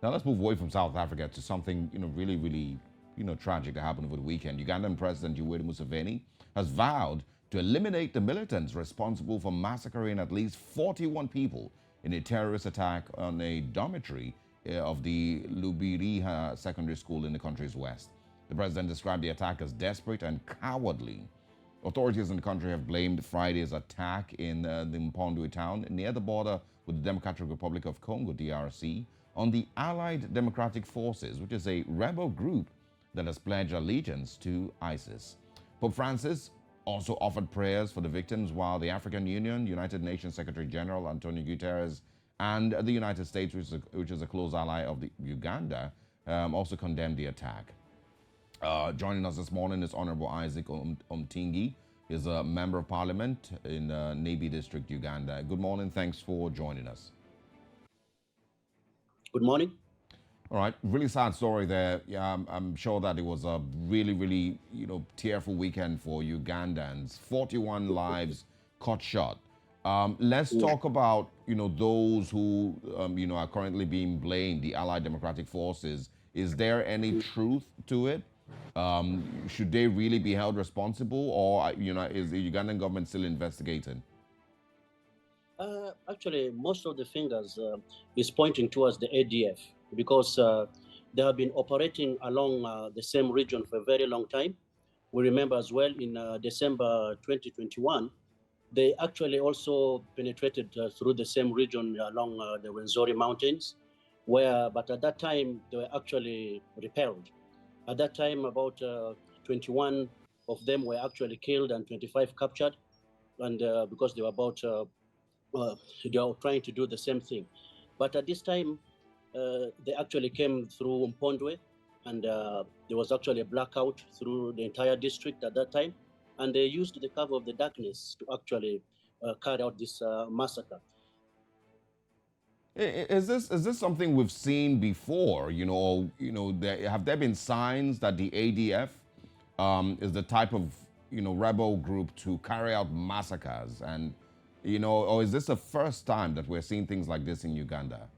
Now let's move away from South Africa to something, really, really, tragic that happened over the weekend. Ugandan President Yoweri Museveni has vowed to eliminate the militants responsible for massacring at least 41 people in a terrorist attack on a dormitory of the Lhubiriha Secondary School in the country's west. The president described the attack as desperate and cowardly. Authorities in the country have blamed Friday's attack in the Mpondwe town near the border with the Democratic Republic of Congo, DRC, on the Allied Democratic Forces, which is a rebel group that has pledged allegiance to ISIS. Pope Francis also offered prayers for the victims, while the African Union, United Nations Secretary General Antonio Guterres, and the United States, which is a close ally of Uganda, also condemned the attack. Joining us this morning is Honorable Isaac Omtingi. He's a Member of Parliament in Nabi District, Uganda. Good morning. Thanks for joining us. Good morning. All right, really sad story there. Yeah, I'm sure that it was a really, really, tearful weekend for Ugandans. 41 lives cut short. Let's talk about, those who, are currently being blamed, the Allied Democratic Forces. Is there any truth to it? Should they really be held responsible, or, is the Ugandan government still investigating? Actually, most of the fingers is pointing towards the ADF because they have been operating along the same region for a very long time. We remember as well in December 2021, they actually also penetrated through the same region along the Rwenzori Mountains, but at that time they were actually repelled. At that time, about 21 of them were actually killed and 25 captured, and because they were they are trying to do the same thing. But at this time, they actually came through Mpondwe, and there was actually a blackout through the entire district at that time, and they used the cover of the darkness to actually carry out this massacre. Is this something we've seen before? Have there been signs that the ADF is the type of rebel group to carry out massacres, and or is this the first time that we're seeing things like this in Uganda?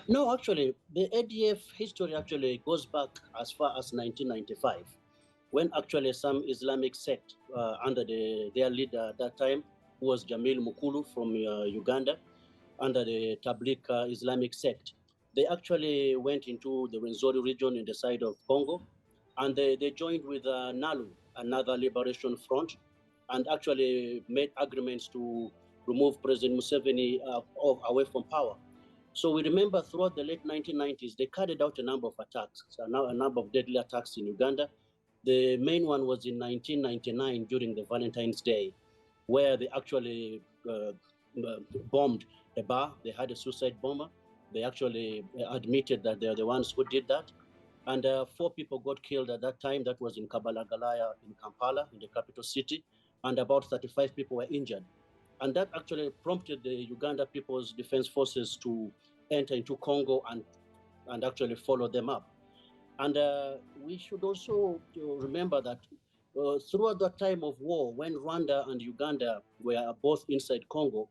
No, actually, the ADF history actually goes back as far as 1995, when actually some Islamic sect under their leader at that time, who was Jamil Mukulu from Uganda, under the Tabligh Islamic sect, they actually went into the Rwenzori region in the side of Congo, and they joined with NALU, another liberation front, and actually made agreements to remove President Museveni away from power. So we remember throughout the late 1990s, they carried out a number of attacks, a number of deadly attacks in Uganda. The main one was in 1999 during the Valentine's Day, where they actually bombed a bar. They had a suicide bomber. They actually admitted that they're the ones who did that. And 4 people got killed at that time. That was in Kabalagalaya in Kampala, in the capital city. And about 35 people were injured. And that actually prompted the Uganda People's Defense Forces to enter into Congo and actually follow them up. And we should also remember that throughout that time of war, when Rwanda and Uganda were both inside Congo,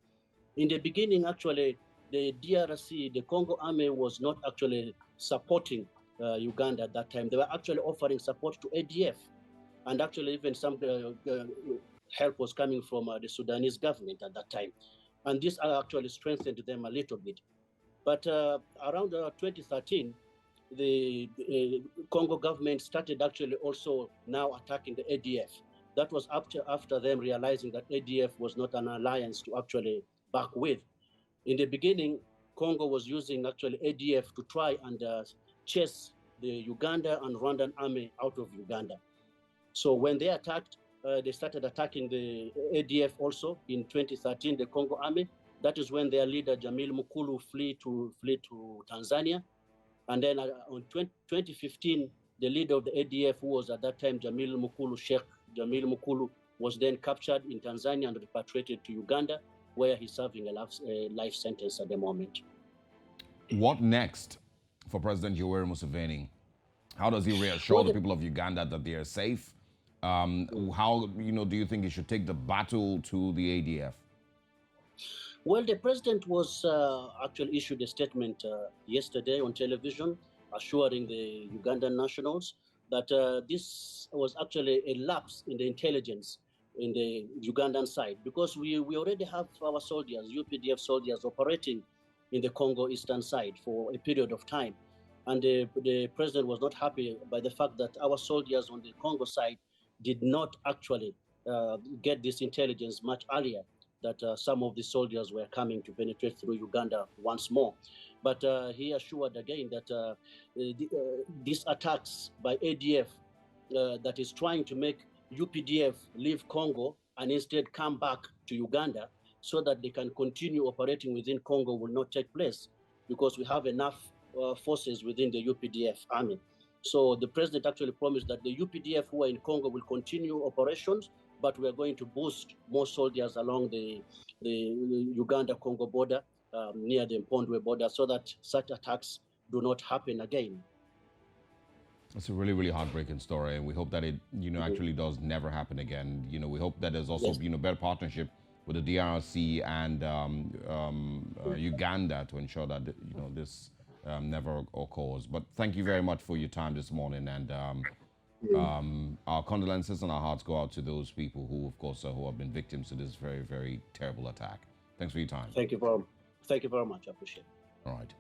in the beginning, actually, the DRC, the Congo army, was not actually supporting Uganda at that time. They were actually offering support to ADF. And actually, even some help was coming from the Sudanese government at that time. And this actually strengthened them a little bit. But around 2013, the Congo government started actually also now attacking the ADF. That was after them realizing that ADF was not an alliance to actually back with. In the beginning, Congo was using actually ADF to try and chase the Uganda and Rwandan army out of Uganda. So when they attacked, they started attacking the ADF also in 2013, the Congo army. That is when their leader, Jamil Mukulu, fled to Tanzania. And then on 2015, the leader of the ADF, who was at that time Jamil Mukulu, Sheikh Jamil Mukulu, was then captured in Tanzania and repatriated to Uganda, where he's serving a life sentence at the moment. What next for President Yoweri Museveni? How does he reassure the people of Uganda that they are safe? How do you think he should take the battle to the ADF? Well, the president was actually issued a statement yesterday on television assuring the Ugandan nationals that this was actually a lapse in the intelligence in the Ugandan side, because we already have our soldiers, UPDF soldiers, operating in the Congo eastern side for a period of time. And the president was not happy by the fact that our soldiers on the Congo side did not actually get this intelligence much earlier, that some of the soldiers were coming to penetrate through Uganda once more. But he assured again that these attacks by ADF that is trying to make UPDF leave Congo and instead come back to Uganda so that they can continue operating within Congo will not take place, because we have enough forces within the UPDF army. So the president actually promised that the UPDF who are in Congo will continue operations, but we are going to boost more soldiers along the Uganda-Congo border near the Mpondwe border so that such attacks do not happen again. It's a really, really heartbreaking story, and we hope that it, actually does never happen again. We hope that there's also, better partnership with the DRC and Uganda to ensure that, this never occurs. But thank you very much for your time this morning, and our condolences and our hearts go out to those people who, of course, who have been victims to this very, very terrible attack. Thanks for your time. Thank you very much. I appreciate it. All right.